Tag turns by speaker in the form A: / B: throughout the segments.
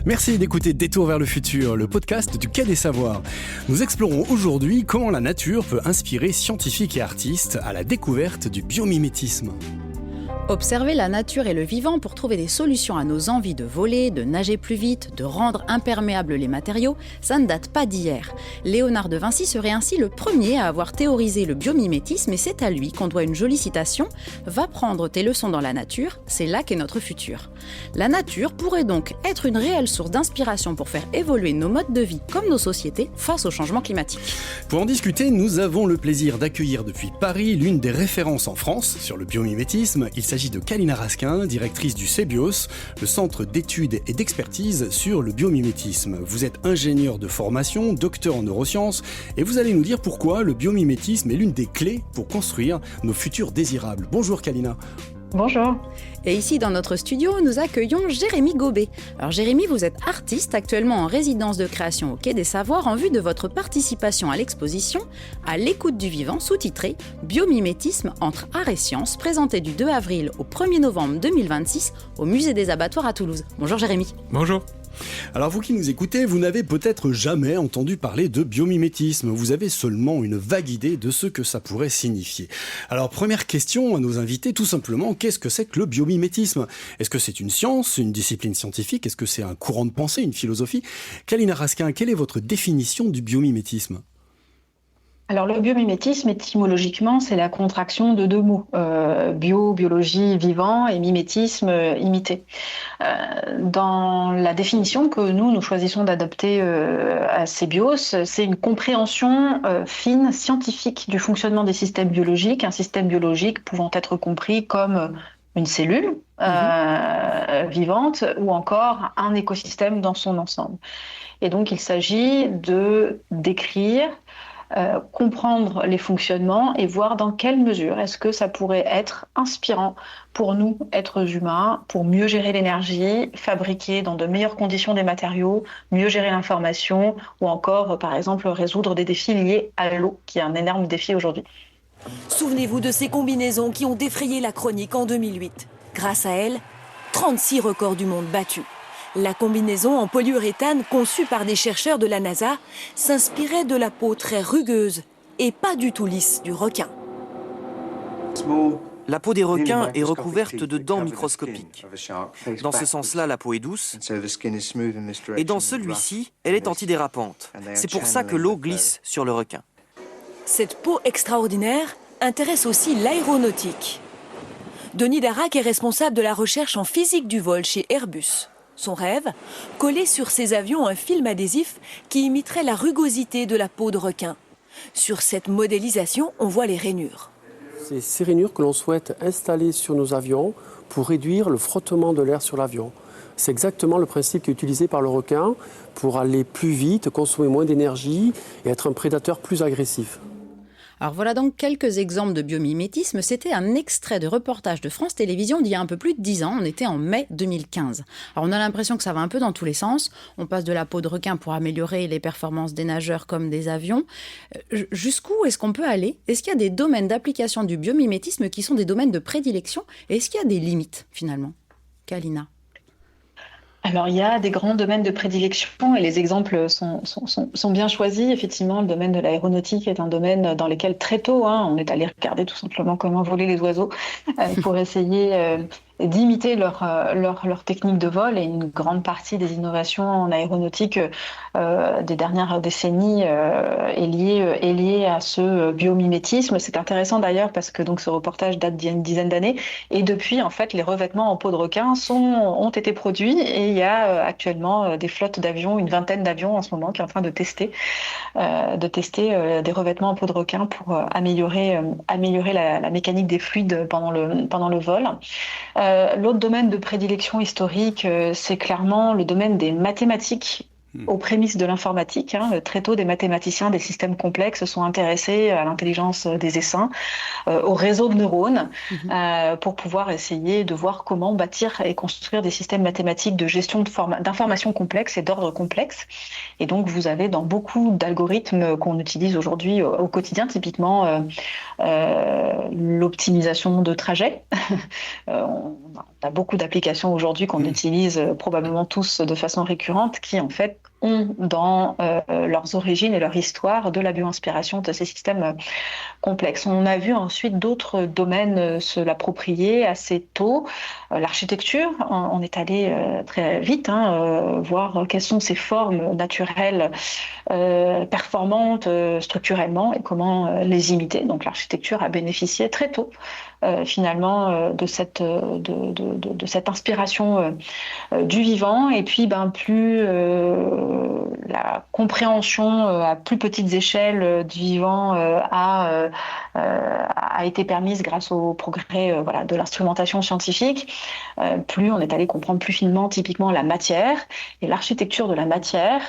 A: Merci d'écouter Détour vers le futur, le podcast du Quai des Savoirs. Nous explorons aujourd'hui comment la nature peut inspirer scientifiques et artistes à la découverte du biomimétisme.
B: Observer la nature et le vivant pour trouver des solutions à nos envies de voler, de nager plus vite, de rendre imperméables les matériaux, ça ne date pas d'hier. Léonard de Vinci serait ainsi le premier à avoir théorisé le biomimétisme et c'est à lui qu'on doit une jolie citation « Va prendre tes leçons dans la nature, c'est là qu'est notre futur ». La nature pourrait donc être une réelle source d'inspiration pour faire évoluer nos modes de vie comme nos sociétés face au changement climatique.
A: Pour en discuter, nous avons le plaisir d'accueillir depuis Paris l'une des références en France sur le biomimétisme. Il s'agit de Kalina Raskin, directrice du CEBIOS, le centre d'études et d'expertise sur le biomimétisme. Vous êtes ingénieur de formation, docteur en neurosciences, et vous allez nous dire pourquoi le biomimétisme est l'une des clés pour construire nos futurs désirables. Bonjour Kalina.
C: Bonjour.
B: Et ici dans notre studio, nous accueillons Jérémy Gobet. Alors Jérémy, vous êtes artiste actuellement en résidence de création au Quai des Savoirs en vue de votre participation à l'exposition « À l'écoute du vivant » sous-titrée « Biomimétisme entre art et science » présentée du 2 avril au 1er novembre 2026 au Musée des Abattoirs à Toulouse. Bonjour Jérémy.
D: Bonjour.
A: Alors vous qui nous écoutez, vous n'avez peut-être jamais entendu parler de biomimétisme. Vous avez seulement une vague idée de ce que ça pourrait signifier. Alors première question à nos invités, tout simplement, qu'est-ce que c'est que le biomimétisme ? Est-ce que c'est une science, une discipline scientifique ? Est-ce que c'est un courant de pensée, une philosophie ? Kalina Raskin, quelle est votre définition du biomimétisme ?
C: Alors le biomimétisme, étymologiquement, c'est la contraction de deux mots, biologie, vivant, et mimétisme, imiter. Dans la définition que nous choisissons d'adopter à CEBIOS, c'est une compréhension fine, scientifique du fonctionnement des systèmes biologiques, un système biologique pouvant être compris comme une cellule vivante ou encore un écosystème dans son ensemble. Et donc il s'agit de décrire comprendre les fonctionnements et voir dans quelle mesure est-ce que ça pourrait être inspirant pour nous, êtres humains, pour mieux gérer l'énergie, fabriquer dans de meilleures conditions des matériaux, mieux gérer l'information ou encore, par exemple, résoudre des défis liés à l'eau, qui est un énorme défi aujourd'hui.
E: Souvenez-vous de ces combinaisons qui ont défrayé la chronique en 2008. Grâce à elles, 36 records du monde battus. La combinaison en polyuréthane conçue par des chercheurs de la NASA s'inspirait de la peau très rugueuse et pas du tout lisse du requin.
F: La peau des requins est recouverte de dents microscopiques. Dans ce sens-là, la peau est douce, et dans celui-ci, elle est antidérapante. C'est pour ça que l'eau glisse sur le requin.
E: Cette peau extraordinaire intéresse aussi l'aéronautique. Denis Darrac est responsable de la recherche en physique du vol chez Airbus. Son rêve, coller sur ses avions un film adhésif qui imiterait la rugosité de la peau de requin. Sur cette modélisation, on voit les rainures.
G: C'est ces rainures que l'on souhaite installer sur nos avions pour réduire le frottement de l'air sur l'avion. C'est exactement le principe qui est utilisé par le requin pour aller plus vite, consommer moins d'énergie et être un prédateur plus agressif.
B: Alors voilà donc quelques exemples de biomimétisme. C'était un extrait de reportage de France Télévisions d'il y a un peu plus de 10 ans. On était en mai 2015. Alors on a l'impression que ça va un peu dans tous les sens. On passe de la peau de requin pour améliorer les performances des nageurs comme des avions. Jusqu'où est-ce qu'on peut aller ? Est-ce qu'il y a des domaines d'application du biomimétisme qui sont des domaines de prédilection ? Et est-ce qu'il y a des limites finalement ? Kalina.
C: Alors, il y a des grands domaines de prédilection et les exemples sont bien choisis. Effectivement, le domaine de l'aéronautique est un domaine dans lequel très tôt, on est allé regarder tout simplement comment voler les oiseaux pour essayer d'imiter leur technique de vol, et une grande partie des innovations en aéronautique des dernières décennies est liée à ce biomimétisme. C'est intéressant d'ailleurs parce que donc ce reportage date d'il y a une dizaine d'années, et depuis en fait les revêtements en peau de requin ont été produits, et il y a actuellement des flottes d'avions, une vingtaine d'avions en ce moment qui est en train de tester des revêtements en peau de requin pour améliorer la mécanique des fluides pendant le vol. L'autre domaine de prédilection historique, c'est clairement le domaine des mathématiques aux prémices de l'informatique. Très tôt, des mathématiciens des systèmes complexes sont intéressés à l'intelligence des essaims, au réseau de neurones, pour pouvoir essayer de voir comment bâtir et construire des systèmes mathématiques de gestion d'informations complexes et d'ordre complexe. Et donc, vous avez dans beaucoup d'algorithmes qu'on utilise aujourd'hui au quotidien, typiquement l'optimisation de trajets. On a beaucoup d'applications aujourd'hui qu'on utilise probablement tous de façon récurrente qui, en fait, ont dans leurs origines et leur histoire de la bioinspiration de ces systèmes complexes. On a vu ensuite d'autres domaines se l'approprier assez tôt. L'architecture, on est allé très vite voir quelles sont ces formes naturelles performantes structurellement et comment les imiter. Donc l'architecture a bénéficié très tôt finalement de cette inspiration du vivant. Et puis plus la compréhension à plus petites échelles du vivant a été permise grâce au progrès de l'instrumentation scientifique, plus on est allé comprendre plus finement typiquement la matière et l'architecture de la matière.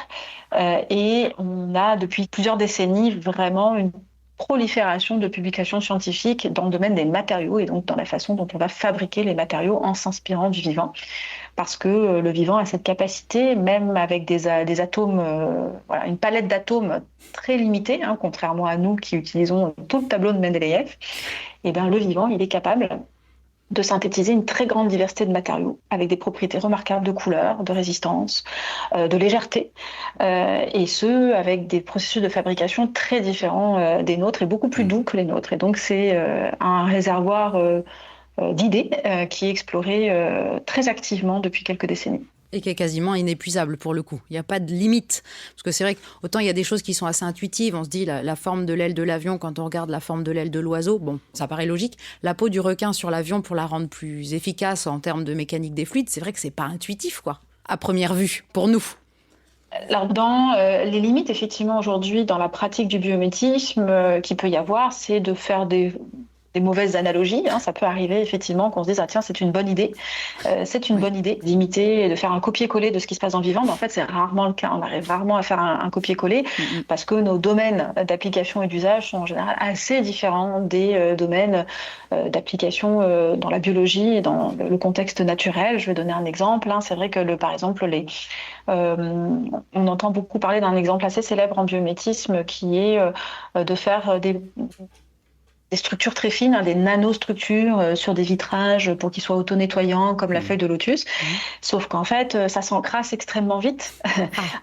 C: Et on a depuis plusieurs décennies vraiment une prolifération de publications scientifiques dans le domaine des matériaux et donc dans la façon dont on va fabriquer les matériaux en s'inspirant du vivant. Parce que le vivant a cette capacité, même avec des atomes, une palette d'atomes très limitée, contrairement à nous qui utilisons tout le tableau de Mendeleïev, le vivant, il est capable de synthétiser une très grande diversité de matériaux avec des propriétés remarquables de couleur, de résistance, de légèreté, et ce, avec des processus de fabrication très différents des nôtres et beaucoup plus doux que les nôtres. Et donc, c'est un réservoir d'idées qui est exploré très activement depuis quelques décennies.
B: Et qui est quasiment inépuisable pour le coup. Il n'y a pas de limite. Parce que c'est vrai qu'autant il y a des choses qui sont assez intuitives. On se dit la forme de l'aile de l'avion, quand on regarde la forme de l'aile de l'oiseau, bon, ça paraît logique. La peau du requin sur l'avion pour la rendre plus efficace en termes de mécanique des fluides, c'est vrai que c'est pas intuitif, quoi, à première vue, pour nous.
C: Alors, dans les limites, effectivement, aujourd'hui, dans la pratique du biomimétisme qu'il peut y avoir, c'est de faire des mauvaises analogies. Ça peut arriver effectivement qu'on se dise tiens, c'est une bonne idée. C'est une bonne idée d'imiter et de faire un copier-coller de ce qui se passe dans le vivant. Mais en fait, c'est rarement le cas. On arrive rarement à faire un copier-coller parce que nos domaines d'application et d'usage sont en général assez différents des domaines d'application dans la biologie et dans le contexte naturel. Je vais donner un exemple. C'est vrai que par exemple, on entend beaucoup parler d'un exemple assez célèbre en biomimétisme qui est de faire des structures très fines, des nanostructures sur des vitrages pour qu'ils soient auto-nettoyants comme la feuille de lotus. Sauf qu'en fait, ça s'encrasse extrêmement vite,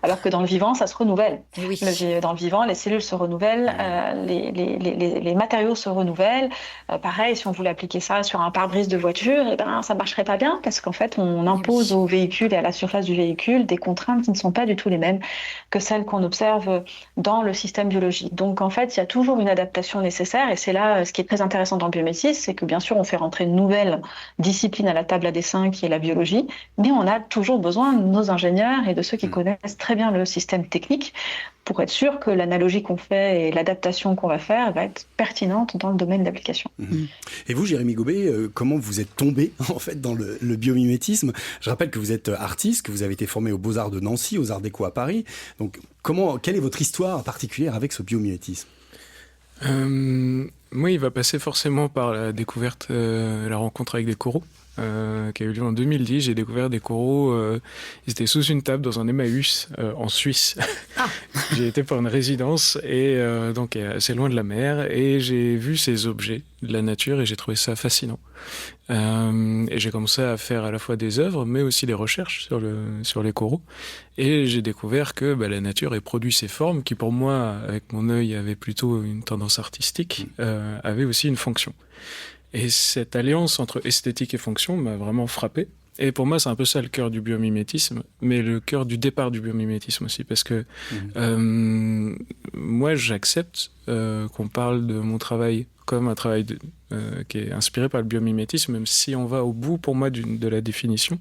C: alors que dans le vivant, ça se renouvelle.
B: Oui.
C: Dans le vivant, les cellules se renouvellent, les matériaux se renouvellent. Pareil, si on voulait appliquer ça sur un pare-brise de voiture, ça marcherait pas bien parce qu'en fait, on impose au véhicule et à la surface du véhicule des contraintes qui ne sont pas du tout les mêmes que celles qu'on observe dans le système biologique. Donc en fait, il y a toujours une adaptation nécessaire et c'est là ce qui est très intéressant dans le biométisme, c'est que bien sûr, on fait rentrer une nouvelle discipline à la table à dessin qui est la biologie, mais on a toujours besoin de nos ingénieurs et de ceux qui connaissent très bien le système technique pour être sûr que l'analogie qu'on fait et l'adaptation qu'on va faire va être pertinente dans le domaine d'application.
A: Et vous, Jérémy Gobet, comment vous êtes tombé en fait dans le biomimétisme ? Je rappelle que vous êtes artiste, que vous avez été formé aux Beaux-Arts de Nancy, aux Arts Déco à Paris. Donc, quelle est votre histoire particulière avec ce biomimétisme ?
D: Moi, il va passer forcément par la découverte, la rencontre avec des coraux, qui a eu lieu en 2010. J'ai découvert des coraux, ils étaient sous une table dans un Emmaüs en Suisse. J'ai été pour une résidence et donc assez loin de la mer et j'ai vu ces objets de la nature et j'ai trouvé ça fascinant. Et j'ai commencé à faire à la fois des œuvres mais aussi des recherches sur les coraux et j'ai découvert que la nature ait produit ces formes qui pour moi, avec mon œil, avaient plutôt une tendance artistique, avaient aussi une fonction. Et cette alliance entre esthétique et fonction m'a vraiment frappé. Et pour moi, c'est un peu ça le cœur du biomimétisme, mais le cœur du départ du biomimétisme aussi, parce que moi, j'accepte qu'on parle de mon travail comme un travail qui est inspiré par le biomimétisme, même si on va au bout, pour moi, de la définition.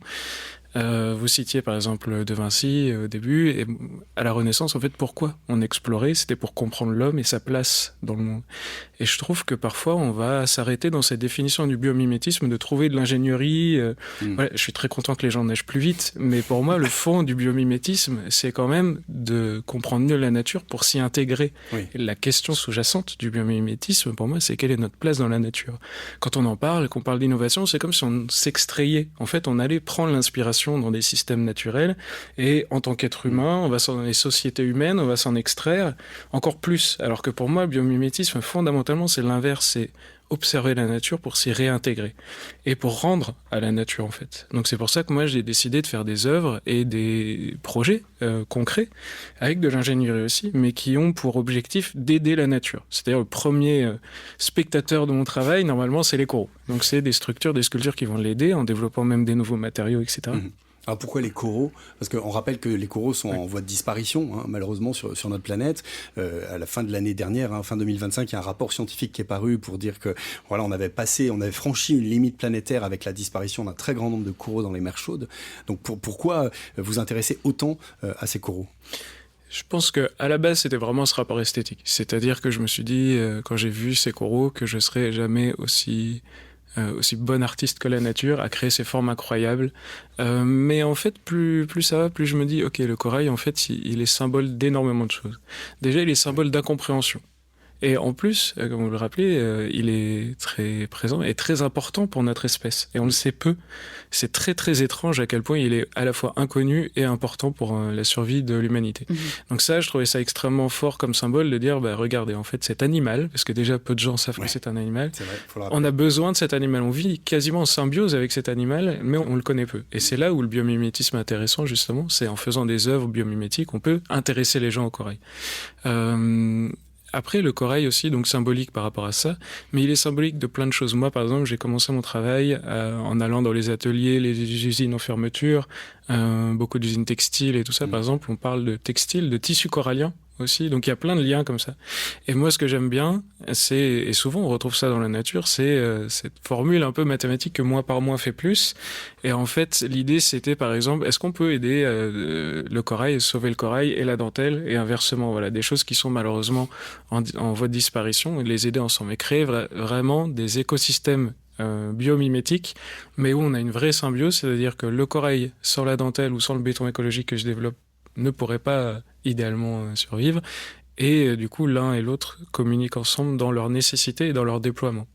D: Vous citiez par exemple De Vinci au début, et à la Renaissance, en fait, pourquoi on explorait? C'était pour comprendre l'homme et sa place dans le monde. Et je trouve que parfois, on va s'arrêter dans cette définition du biomimétisme, de trouver de l'ingénierie. Voilà, je suis très content que les gens nagent plus vite, mais pour moi, le fond du biomimétisme, c'est quand même de comprendre mieux la nature pour s'y intégrer. Oui. Et la question sous-jacente du biomimétisme, pour moi, c'est quelle est notre place dans la nature. Quand on en parle, qu'on parle d'innovation, c'est comme si on s'extrayait. En fait, on allait prendre l'inspiration dans des systèmes naturels, et en tant qu'être humain, on va dans les sociétés humaines, on va s'en extraire encore plus. Alors que pour moi, le biomimétisme, fondamentalement, c'est l'inverse, c'est observer la nature pour s'y réintégrer et pour rendre à la nature, en fait. Donc c'est pour ça que moi j'ai décidé de faire des œuvres et des projets concrets avec de l'ingénierie aussi, mais qui ont pour objectif d'aider la nature. C'est-à-dire le premier spectateur de mon travail, normalement, c'est les coraux. Donc c'est des structures, des sculptures qui vont l'aider en développant même des nouveaux matériaux, etc.
A: Alors pourquoi les coraux? Parce qu'on rappelle que les coraux sont en voie de disparition, malheureusement, sur notre planète. À la fin de l'année dernière, fin 2025, il y a un rapport scientifique qui est paru pour dire que voilà, on avait franchi une limite planétaire avec la disparition d'un très grand nombre de coraux dans les mers chaudes. Donc pourquoi vous intéressez autant à ces coraux?
D: Je pense que à la base, c'était vraiment ce rapport esthétique. C'est-à-dire que je me suis dit, quand j'ai vu ces coraux, que je serais jamais aussi bon artiste que la nature, à créer ces formes incroyables. Mais en fait, plus ça va, plus je me dis, ok, le corail, en fait, il est symbole d'énormément de choses. Déjà, il est symbole d'incompréhension. Et en plus, comme vous le rappelez, il est très présent et très important pour notre espèce. Et on le sait peu. C'est très très étrange à quel point il est à la fois inconnu et important pour la survie de l'humanité. Donc ça, je trouvais ça extrêmement fort comme symbole de dire, regardez, en fait, cet animal, parce que déjà peu de gens savent que c'est un animal,
A: c'est vrai,
D: on a besoin de cet animal. On vit quasiment en symbiose avec cet animal, mais on le connaît peu. Et c'est là où le biomimétisme est intéressant, justement. C'est en faisant des œuvres biomimétiques, on peut intéresser les gens au corail. Après, le corail aussi, donc symbolique par rapport à ça, mais il est symbolique de plein de choses. Moi, par exemple, j'ai commencé mon travail en allant dans les ateliers, les usines en fermeture, beaucoup d'usines textiles et tout ça. Par exemple, on parle de textile, de tissu corallien aussi, donc il y a plein de liens comme ça. Et moi, ce que j'aime bien, et souvent on retrouve ça dans la nature, c'est cette formule un peu mathématique que moins par moins fait plus. Et en fait, l'idée, c'était par exemple, est-ce qu'on peut aider le corail, sauver le corail et la dentelle, et inversement, voilà, des choses qui sont malheureusement en voie de disparition, et les aider ensemble, et créer vraiment des écosystèmes biomimétiques, mais où on a une vraie symbiose, c'est-à-dire que le corail sans la dentelle ou sans le béton écologique que je développe ne pourrait pas idéalement survivre, et du coup l'un et l'autre communiquent ensemble dans leur nécessité et dans leur déploiement.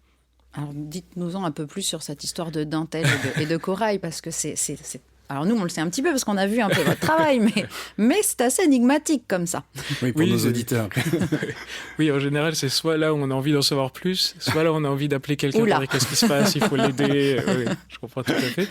B: Alors dites-nous-en un peu plus sur cette histoire de dentelle et de corail, parce que c'est... Alors nous, on le sait un petit peu parce qu'on a vu un peu votre travail, mais c'est assez énigmatique comme ça.
A: Oui, pour nos auditeurs.
D: Oui, en général, c'est soit là où on a envie d'en savoir plus, soit là où on a envie d'appeler quelqu'un pour dire qu'est-ce qui se passe, il faut l'aider. Oui, je comprends tout à fait.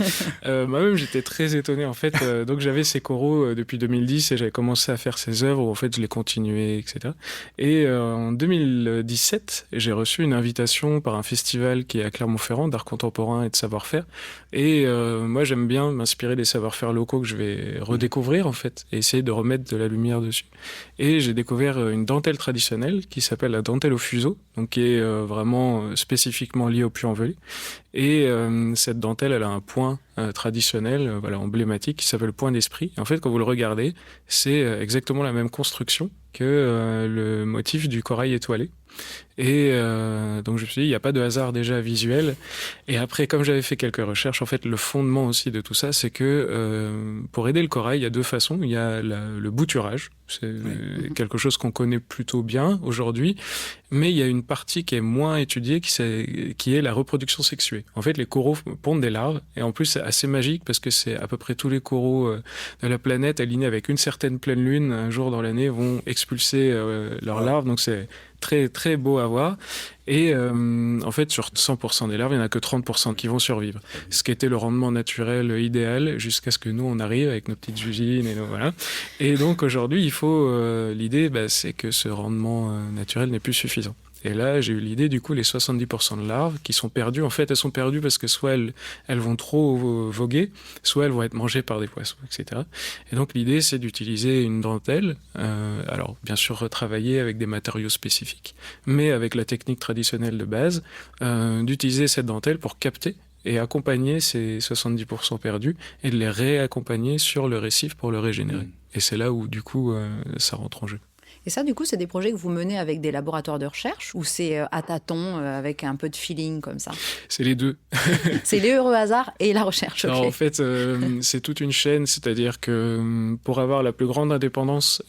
D: Moi-même, j'étais très étonné, en fait. Donc j'avais ces coraux depuis 2010 et j'avais commencé à faire ces œuvres où, en fait, je les continuais, etc. Et en 2017, j'ai reçu une invitation par un festival qui est à Clermont-Ferrand d'art contemporain et de savoir-faire. Et moi, j'aime bien m'inspirer des savoir-faire locaux que je vais redécouvrir, en fait, et essayer de remettre de la lumière dessus. Et j'ai découvert une dentelle traditionnelle qui s'appelle la dentelle au fuseau, donc qui est vraiment spécifiquement liée au Puy-en-Velay. Et cette dentelle, elle a un point traditionnel, emblématique, qui s'appelle le point d'esprit. Et en fait, quand vous le regardez, c'est exactement la même construction que le motif du corail étoilé. Et donc je me suis dit, il n'y a pas de hasard déjà visuel. Et après, comme j'avais fait quelques recherches, en fait, le fondement aussi de tout ça, c'est que pour aider le corail, il y a deux façons. Il y a le bouturage, c'est quelque chose qu'on connaît plutôt bien aujourd'hui, mais il y a une partie qui est moins étudiée, qui est la reproduction sexuée. En fait, les coraux pondent des larves, et en plus, c'est assez magique parce que c'est à peu près tous les coraux de la planète alignés avec une certaine pleine lune, un jour dans l'année, vont expulser leurs larves. Donc c'est très très beau à voir. Et en fait, sur 100% des larves, il n'y en a que 30% qui vont survivre. Ce qui était le rendement naturel idéal jusqu'à ce que nous, on arrive avec nos petites usines et voilà. Et donc aujourd'hui, l'idée, c'est que ce rendement naturel n'est plus suffisant. Et là, j'ai eu l'idée, du coup, les 70% de larves qui sont perdues. En fait, elles sont perdues parce que soit elles vont trop voguer, soit elles vont être mangées par des poissons, etc. Et donc, l'idée, c'est d'utiliser une dentelle, alors, bien sûr, retravaillée avec des matériaux spécifiques, mais avec la technique traditionnelle de base, d'utiliser cette dentelle pour capter et accompagner ces 70% perdus et de les réaccompagner sur le récif pour le régénérer. Et c'est là où, du coup, ça rentre en jeu.
B: Et ça, du coup, c'est des projets que vous menez avec des laboratoires de recherche ou c'est à tâtons, avec un peu de feeling comme ça?
D: C'est les deux.
B: C'est les heureux hasards et la recherche.
D: Alors, en fait, c'est toute une chaîne, c'est-à-dire que pour avoir la plus grande indépendance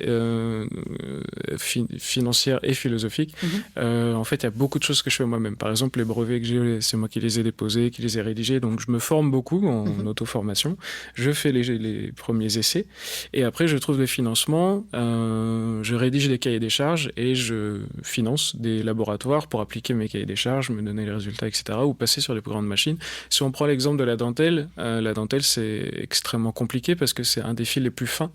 D: financière et philosophique, en fait, il y a beaucoup de choses que je fais moi-même. Par exemple, les brevets que j'ai, c'est moi qui les ai déposés, qui les ai rédigés, donc je me forme beaucoup en auto-formation. Je fais les premiers essais et après, je trouve des financements, je rédige des cahiers des charges et je finance des laboratoires pour appliquer mes cahiers des charges, me donner les résultats, etc. ou passer sur les plus grandes machines. Si on prend l'exemple de la dentelle c'est extrêmement compliqué parce que c'est un des fils les plus fins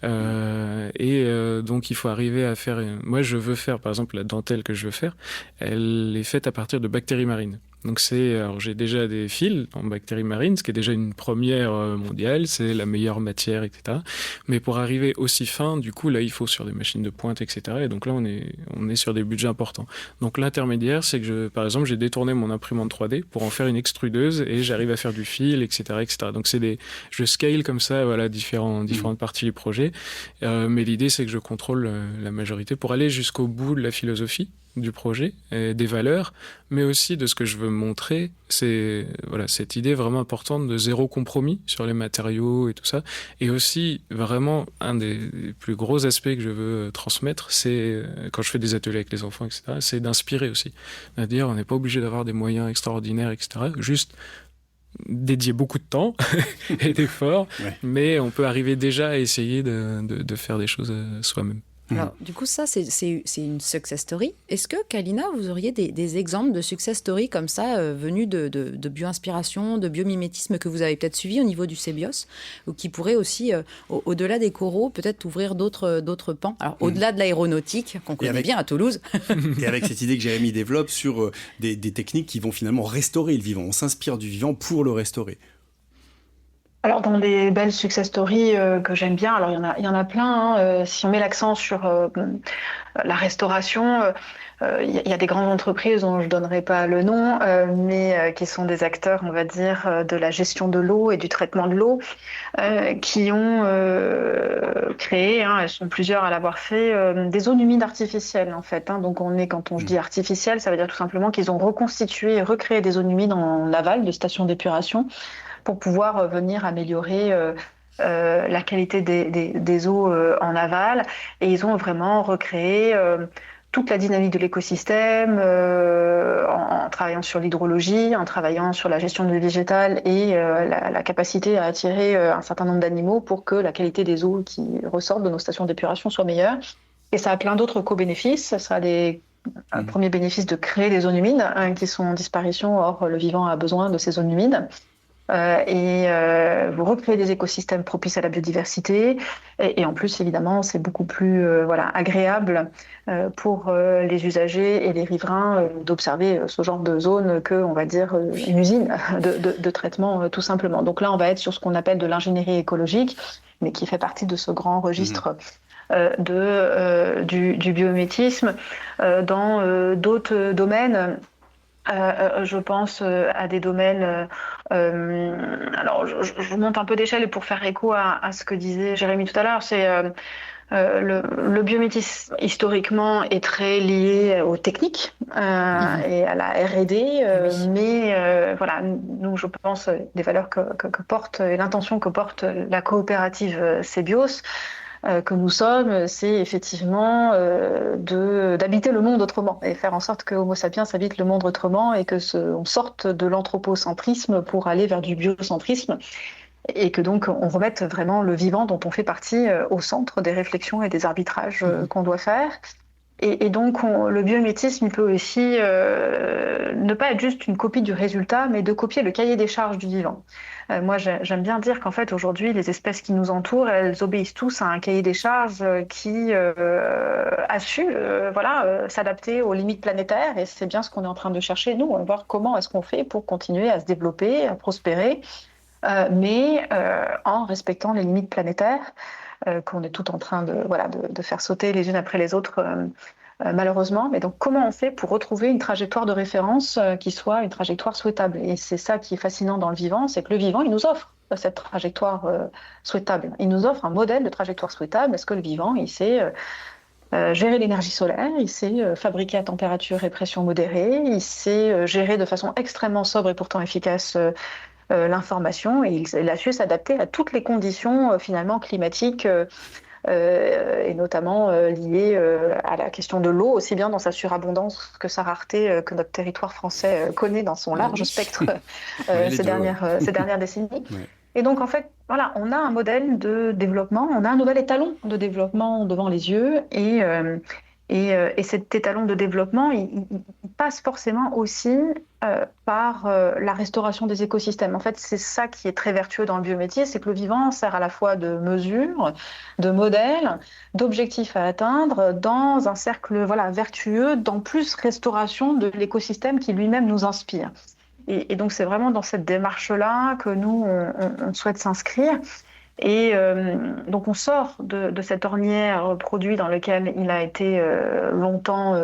D: donc il faut arriver à faire... Moi je veux faire, par exemple la dentelle que je veux faire, elle est faite à partir de bactéries marines. Donc alors j'ai déjà des fils en bactéries marines, ce qui est déjà une première mondiale, c'est la meilleure matière, etc. Mais pour arriver aussi fin, du coup, là, il faut sur des machines de pointe, etc. Et donc là, on est sur des budgets importants. Donc l'intermédiaire, c'est que par exemple, j'ai détourné mon imprimante 3D pour en faire une extrudeuse et j'arrive à faire du fil, etc., etc. Donc je scale comme ça, voilà, différentes parties du projet. Mais l'idée, c'est que je contrôle la majorité pour aller jusqu'au bout de la philosophie du projet, et des valeurs, mais aussi de ce que je veux montrer, c'est cette idée vraiment importante de zéro compromis sur les matériaux et tout ça, et aussi vraiment un des plus gros aspects que je veux transmettre, c'est quand je fais des ateliers avec les enfants, etc., c'est d'inspirer aussi, c'est-à-dire on n'est pas obligé d'avoir des moyens extraordinaires, etc., juste dédier beaucoup de temps et d'efforts, mais on peut arriver déjà à essayer de faire des choses soi-même.
B: Alors, du coup, ça, c'est une success story. Est-ce que, Kalina, vous auriez des exemples de success story comme ça, venus de bio-inspiration, de biomimétisme que vous avez peut-être suivi au niveau du CBIOS, ou qui pourraient aussi, au-delà des coraux, peut-être ouvrir d'autres pans? Alors, au-delà de l'aéronautique, qu'on connaît bien à Toulouse.
A: Et avec cette idée que Jérémy développe sur des techniques qui vont finalement restaurer le vivant. On s'inspire du vivant pour le restaurer.
C: Alors, dans des belles success stories que j'aime bien, alors il y en a plein. Si on met l'accent sur la restauration, il y a des grandes entreprises dont je ne donnerai pas le nom, mais qui sont des acteurs, on va dire, de la gestion de l'eau et du traitement de l'eau, qui ont créé, elles sont plusieurs à l'avoir fait, des zones humides artificielles, en fait. Donc, quand je dis artificielle, ça veut dire tout simplement qu'ils ont reconstitué et recréé des zones humides en aval de stations d'épuration, pour pouvoir venir améliorer la qualité des eaux en aval. Et ils ont vraiment recréé toute la dynamique de l'écosystème en travaillant sur l'hydrologie, en travaillant sur la gestion du végétal et la capacité à attirer un certain nombre d'animaux pour que la qualité des eaux qui ressortent de nos stations d'épuration soit meilleure. Et ça a plein d'autres co-bénéfices. Ça a un premier bénéfice de créer des zones humides qui sont en disparition. Or, le vivant a besoin de ces zones humides. Vous recréez des écosystèmes propices à la biodiversité et en plus évidemment c'est beaucoup plus agréable pour les usagers et les riverains d'observer ce genre de zone que on va dire une usine de traitement tout simplement. Donc là on va être sur ce qu'on appelle de l'ingénierie écologique, mais qui fait partie de ce grand registre du biomimétisme. Dans d'autres domaines, je pense à des domaines. Alors, je monte un peu d'échelle pour faire écho à ce que disait Jérémy tout à l'heure. C'est le biomimétisme historiquement est très lié aux techniques et à la R&D, mais nous, je pense, des valeurs que porte et l'intention que porte la coopérative CBIOS. Que nous sommes, c'est effectivement d'habiter le monde autrement et faire en sorte que Homo sapiens habite le monde autrement et on sorte de l'anthropocentrisme pour aller vers du biocentrisme et que donc on remette vraiment le vivant dont on fait partie au centre des réflexions et des arbitrages qu'on doit faire. Et donc, le biomimétisme, il peut aussi ne pas être juste une copie du résultat, mais de copier le cahier des charges du vivant. Moi, j'aime bien dire qu'en fait, aujourd'hui, les espèces qui nous entourent, elles obéissent tous à un cahier des charges qui a su s'adapter aux limites planétaires. Et c'est bien ce qu'on est en train de chercher, nous, voir comment est-ce qu'on fait pour continuer à se développer, à prospérer, mais en respectant les limites planétaires. Qu'on est tout en train de faire sauter les unes après les autres malheureusement. Mais donc, comment on fait pour retrouver une trajectoire de référence qui soit une trajectoire souhaitable? Et c'est ça qui est fascinant dans le vivant, c'est que le vivant, il nous offre cette trajectoire souhaitable. Il nous offre un modèle de trajectoire souhaitable parce que le vivant, il sait gérer l'énergie solaire, il sait fabriquer à température et pression modérée, il sait gérer de façon extrêmement sobre et pourtant efficace l'information, et il a su s'adapter à toutes les conditions finalement climatiques et notamment liées à la question de l'eau, aussi bien dans sa surabondance que sa rareté que notre territoire français connaît dans son large spectre ces dernières décennies. Oui. Et donc, en fait, voilà, on a un modèle de développement, on a un nouvel étalon de développement devant les yeux, et cet étalon de développement, il passe forcément aussi par la restauration des écosystèmes. En fait, c'est ça qui est très vertueux dans le biométier, c'est que le vivant sert à la fois de mesure, de modèle, d'objectif à atteindre dans un cercle vertueux, d'en plus restauration de l'écosystème qui lui-même nous inspire. Et donc, c'est vraiment dans cette démarche-là que nous, on souhaite s'inscrire. Et donc, on sort de cette ornière produit dans lequel il a été longtemps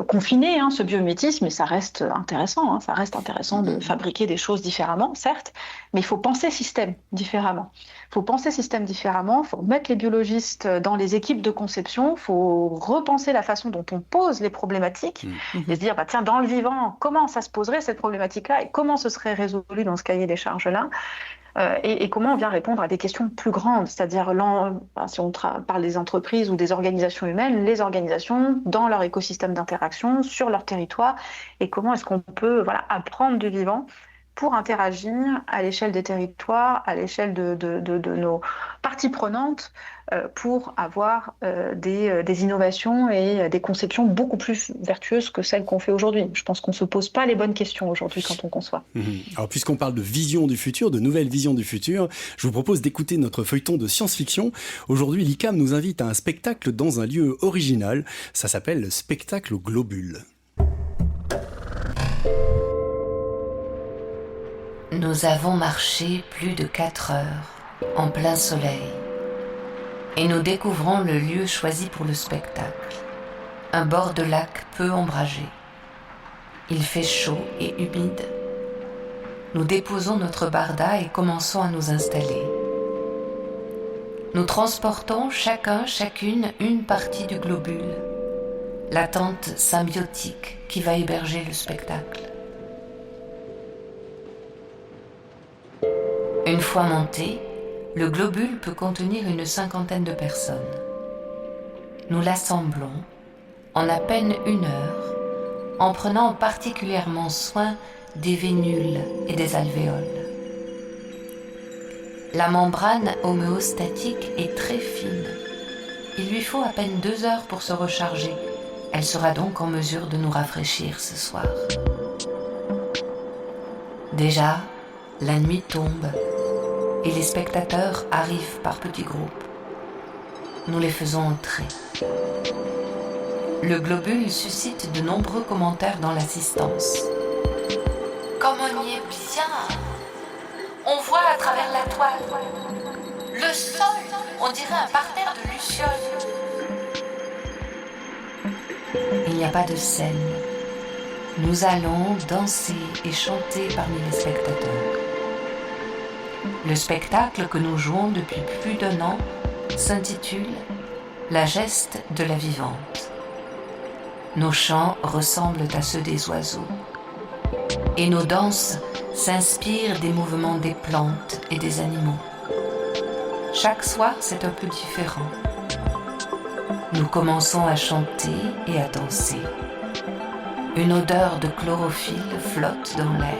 C: confiné, ce biomimétisme, et ça reste intéressant. Ça reste intéressant de fabriquer des choses différemment, certes, mais il faut penser système différemment. Il faut penser système différemment, il faut mettre les biologistes dans les équipes de conception, il faut repenser la façon dont on pose les problématiques, et se dire, tiens, dans le vivant, comment ça se poserait cette problématique-là, et comment ce serait résolu dans ce cahier des charges-là, et comment on vient répondre à des questions plus grandes, c'est-à-dire si on parle des entreprises ou des organisations humaines, les organisations dans leur écosystème d'interaction, sur leur territoire, et comment est-ce qu'on peut apprendre du vivant pour interagir à l'échelle des territoires, à l'échelle de nos parties prenantes, pour avoir des innovations et des conceptions beaucoup plus vertueuses que celles qu'on fait aujourd'hui. Je pense qu'on ne se pose pas les bonnes questions aujourd'hui quand on conçoit.
A: Alors, puisqu'on parle de vision du futur, de nouvelles visions du futur, je vous propose d'écouter notre feuilleton de science-fiction. Aujourd'hui, l'ICAM nous invite à un spectacle dans un lieu original. Ça s'appelle le spectacle Globule.
H: Nous avons marché plus de 4 heures, en plein soleil, et nous découvrons le lieu choisi pour le spectacle, un bord de lac peu ombragé. Il fait chaud et humide. Nous déposons notre barda et commençons à nous installer. Nous transportons chacune une partie du globule, la tente symbiotique qui va héberger le spectacle. Une fois monté, le globule peut contenir une 50aine de personnes. Nous l'assemblons en à peine 1 heure, en prenant particulièrement soin des vénules et des alvéoles. La membrane homéostatique est très fine. Il lui faut à peine 2 heures pour se recharger. Elle sera donc en mesure de nous rafraîchir ce soir. Déjà, la nuit tombe et les spectateurs arrivent par petits groupes. Nous les faisons entrer. Le globule suscite de nombreux commentaires dans l'assistance. Comme on y est bien! On voit à travers la toile. Le sol, on dirait un parterre de lucioles. Il n'y a pas de scène. Nous allons danser et chanter parmi les spectateurs. Le spectacle que nous jouons depuis plus d'1 an s'intitule « La geste de la vivante ». Nos chants ressemblent à ceux des oiseaux et nos danses s'inspirent des mouvements des plantes et des animaux. Chaque soir, c'est un peu différent. Nous commençons à chanter et à danser. Une odeur de chlorophylle flotte dans l'air.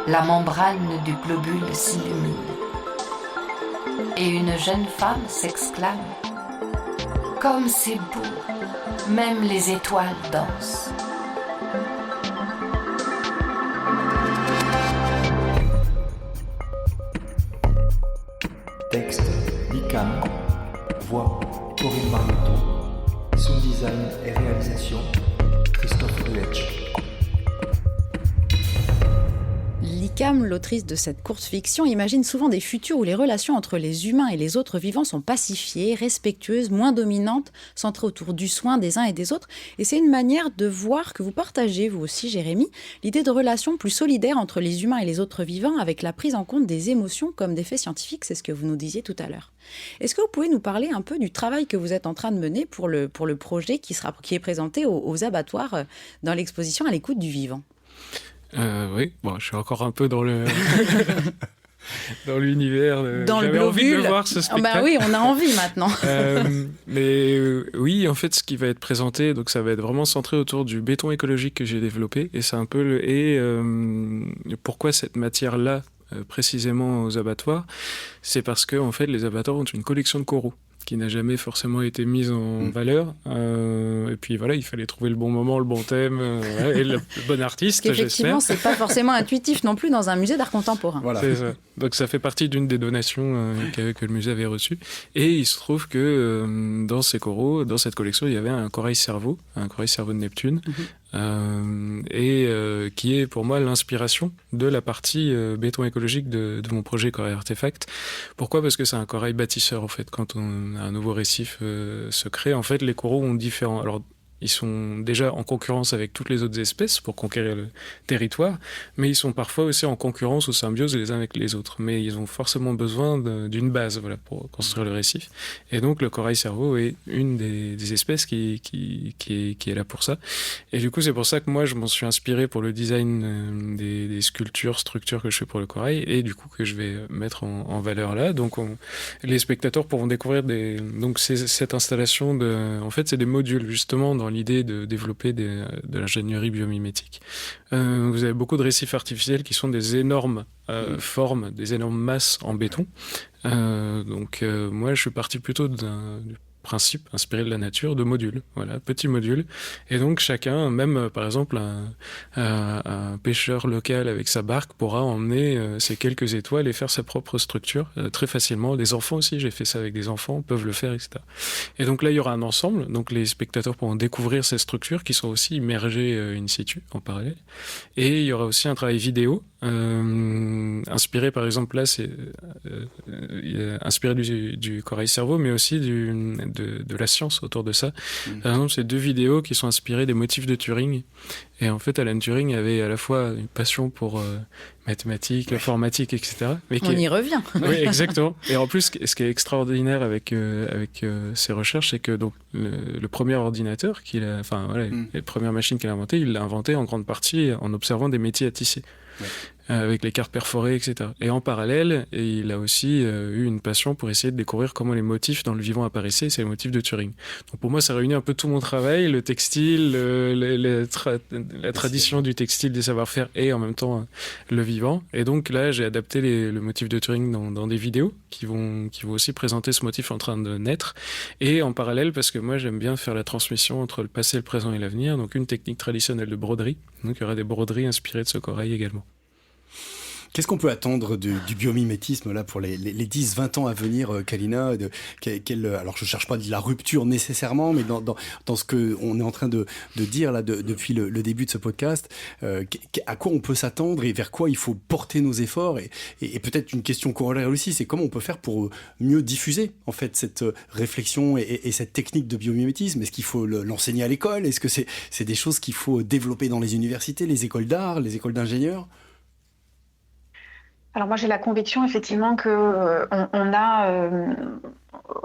H: La membrane du globule s'illumine. Et une jeune femme s'exclame « Comme c'est beau, même les étoiles dansent !»
I: Texte, l'ICAM. Voix, Corinne Mariotto. Son design et réalisation, Christophe Ruetsch.
B: Likam, l'autrice de cette courte fiction, imagine souvent des futurs où les relations entre les humains et les autres vivants sont pacifiées, respectueuses, moins dominantes, centrées autour du soin des uns et des autres. Et c'est une manière de voir que vous partagez, vous aussi Jérémy, l'idée de relations plus solidaires entre les humains et les autres vivants avec la prise en compte des émotions comme des faits scientifiques, c'est ce que vous nous disiez tout à l'heure. Est-ce que vous pouvez nous parler un peu du travail que vous êtes en train de mener pour le projet qui est présenté aux abattoirs dans l'exposition À l'écoute du vivant?
D: Oui, bon, je suis encore un peu dans le dans l'univers.
B: Dans
D: J'avais
B: le
D: envie de le voir ce spectacle.
B: Oui, on a envie maintenant.
D: Oui, en fait, ce qui va être présenté, donc ça va être vraiment centré autour du béton écologique que j'ai développé, et c'est un peu pourquoi cette matière-là précisément aux abattoirs, c'est parce que en fait, les abattoirs ont une collection de coraux qui n'a jamais forcément été mise en valeur. Et puis voilà, il fallait trouver le bon moment, le bon thème, et le bon artiste,
B: Parce qu'effectivement,
D: j'espère.
B: c'est pas forcément intuitif non plus dans un musée d'art contemporain.
A: Voilà.
D: C'est ça. Donc ça fait partie d'une des donations que le musée avait reçues. Et il se trouve que dans ces coraux, dans cette collection, il y avait un corail cerveau de Neptune, qui est pour moi l'inspiration de la partie béton écologique de mon projet Corail Artefact. Pourquoi ? Parce que c'est un corail bâtisseur en fait. Quand un nouveau récif se crée, en fait les coraux ont différents... Alors, ils sont déjà en concurrence avec toutes les autres espèces pour conquérir le territoire, mais ils sont parfois aussi en concurrence ou symbiose les uns avec les autres. Mais ils ont forcément besoin d'une base pour construire le récif. Et donc le corail cerveau est une des espèces qui est là pour ça. Et du coup, c'est pour ça que moi, je m'en suis inspiré pour le design des structures que je fais pour le corail, et du coup que je vais mettre en valeur là. Donc les spectateurs pourront découvrir donc cette installation en fait, c'est des modules justement dans l'idée de développer de l'ingénierie biomimétique. Vous avez beaucoup de récifs artificiels qui sont des énormes formes, des énormes masses en béton. Moi, je suis parti plutôt du principe inspiré de la nature, de modules, voilà, petits modules. Et donc chacun, même par exemple un pêcheur local avec sa barque pourra emmener ses quelques étoiles et faire sa propre structure très facilement. Des enfants aussi, j'ai fait ça avec des enfants, peuvent le faire, etc. Et donc là, il y aura un ensemble, donc les spectateurs pourront découvrir ces structures qui sont aussi immergées in situ, en parallèle. Et il y aura aussi un travail vidéo inspiré, par exemple, là, c'est inspiré du corail cerveau, mais aussi de la science autour de ça. Par exemple, c'est 2 vidéos qui sont inspirées des motifs de Turing. Et en fait, Alan Turing avait à la fois une passion pour mathématiques, informatique, etc.
B: On y revient.
D: Oui, exactement. Et en plus, ce qui est extraordinaire avec ces recherches, c'est que donc le premier ordinateur les premières machines qu'il a inventées, il l'a inventé en grande partie en observant des métiers à tisser. Ouais. Avec les cartes perforées, etc. Et en parallèle, il a aussi eu une passion pour essayer de découvrir comment les motifs dans le vivant apparaissaient, c'est les motifs de Turing. Donc pour moi, ça réunit un peu tout mon travail, le textile, la tradition du textile, des savoir-faire, et en même temps le vivant. Et donc là, j'ai adapté le motif de Turing dans des vidéos qui vont aussi présenter ce motif en train de naître. Et en parallèle, parce que moi, j'aime bien faire la transmission entre le passé, le présent et l'avenir, donc une technique traditionnelle de broderie. Donc il y aura des broderies inspirées de ce corail également.
A: Qu'est-ce qu'on peut attendre du biomimétisme là pour les 10-20 ans à venir, Kalina? Alors je cherche pas de la rupture nécessairement, mais dans ce que on est en train de dire là depuis le début de ce podcast, à quoi on peut s'attendre et vers quoi il faut porter nos efforts, et peut-être une question corollaire aussi, c'est comment on peut faire pour mieux diffuser en fait cette réflexion et cette technique de biomimétisme. Est-ce qu'il faut l'enseigner à l'école? Est-ce que c'est des choses qu'il faut développer dans les universités, les écoles d'art, les écoles d'ingénieurs?
C: Alors moi j'ai la conviction effectivement que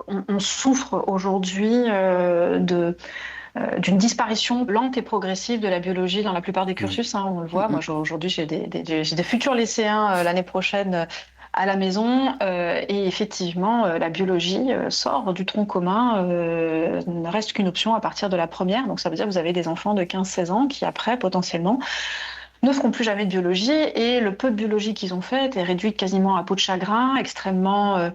C: on souffre aujourd'hui d'une disparition lente et progressive de la biologie dans la plupart des cursus. On le voit. Moi aujourd'hui j'ai des futurs lycéens l'année prochaine à la maison, et effectivement la biologie sort du tronc commun, ne reste qu'une option à partir de la première. Donc ça veut dire que vous avez des enfants de 15-16 ans qui après potentiellement ne feront plus jamais de biologie, et le peu de biologie qu'ils ont fait est réduit quasiment à peau de chagrin, extrêmement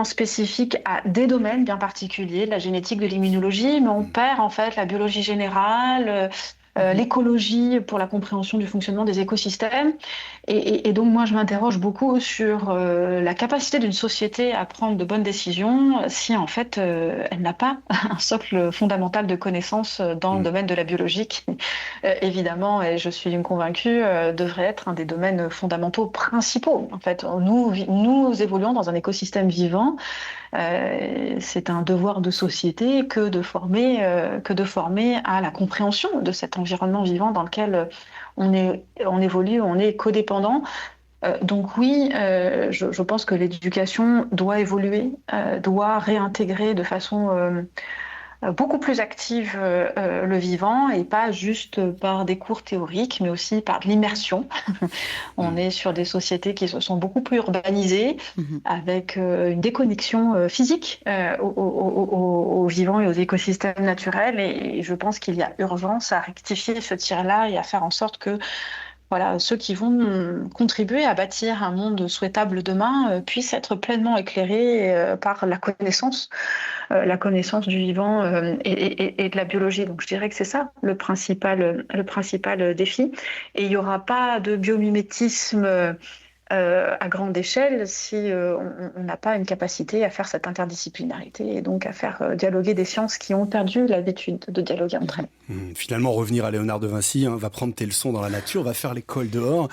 C: spécifique à des domaines bien particuliers, de la génétique, de l'immunologie, mais on perd en fait la biologie générale, l'écologie pour la compréhension du fonctionnement des écosystèmes. Et donc moi je m'interroge beaucoup sur la capacité d'une société à prendre de bonnes décisions si en fait elle n'a pas un socle fondamental de connaissances dans le domaine de la biologie qui, évidemment, et je suis une convaincue, devrait être un des domaines fondamentaux principaux. En fait, nous évoluons dans un écosystème vivant. C'est un devoir de société que de former à la compréhension de cet environnement vivant dans lequel on évolue, on est codépendant. Donc oui, je pense que l'éducation doit évoluer, doit réintégrer de façon beaucoup plus active le vivant, et pas juste par des cours théoriques, mais aussi par de l'immersion. On est sur des sociétés qui se sont beaucoup plus urbanisées, avec une déconnexion physique aux vivants et aux écosystèmes naturels, et je pense qu'il y a urgence à rectifier ce tir-là et à faire en sorte que ceux qui vont contribuer à bâtir un monde souhaitable demain puissent être pleinement éclairés par la connaissance du vivant et de la biologie. Donc je dirais que c'est ça le principal défi. Et il n'y aura pas de biomimétisme à grande échelle si on n'a pas une capacité à faire cette interdisciplinarité et donc à faire dialoguer des sciences qui ont perdu l'habitude de dialoguer entre elles.
A: Finalement, revenir à Léonard de Vinci, va prendre tes leçons dans la nature, va faire l'école dehors,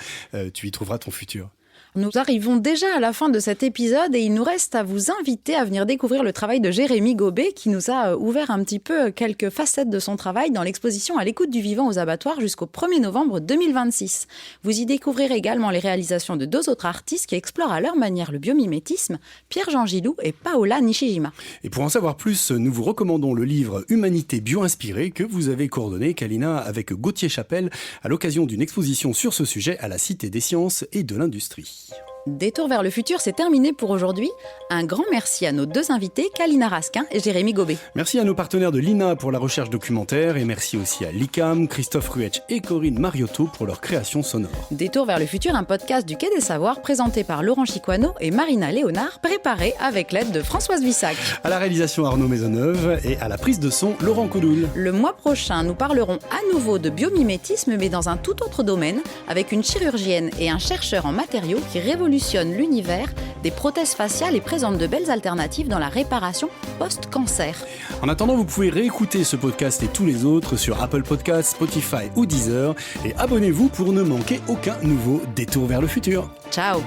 A: tu y trouveras ton futur.
B: Nous arrivons déjà à la fin de cet épisode et il nous reste à vous inviter à venir découvrir le travail de Jérémy Gobet qui nous a ouvert un petit peu quelques facettes de son travail dans l'exposition À l'écoute du vivant aux abattoirs jusqu'au 1er novembre 2026. Vous y découvrirez également les réalisations de 2 autres artistes qui explorent à leur manière le biomimétisme, Pierre-Jean Gilou et Paola Nishijima.
A: Et pour en savoir plus, nous vous recommandons le livre Humanité bio-inspirée que vous avez coordonné, Kalina, avec Gauthier Chapelle à l'occasion d'une exposition sur ce sujet à la Cité des Sciences et de l'Industrie.
B: Détour vers le futur, c'est terminé pour aujourd'hui. Un grand merci à nos 2 invités, Kalina Raskin et Jérémy Gobet.
A: Merci à nos partenaires de l'INA pour la recherche documentaire et merci aussi à l'ICAM, Christophe Ruetsch et Corinne Mariotto pour leur création sonore.
B: Détour vers le futur, un podcast du Quai des Savoirs présenté par Laurent Chicoineau et Marina Léonard, préparé avec l'aide de Françoise Vissac.
A: À la réalisation Arnaud Maisonneuve et à la prise de son Laurent Coudoul.
B: Le mois prochain, nous parlerons à nouveau de biomimétisme mais dans un tout autre domaine avec une chirurgienne et un chercheur en matériaux qui révolutionnent l'univers des prothèses faciales et présente de belles alternatives dans la réparation post-cancer.
A: En attendant, vous pouvez réécouter ce podcast et tous les autres sur Apple Podcasts, Spotify ou Deezer et abonnez-vous pour ne manquer aucun nouveau Détour vers le futur.
B: Ciao.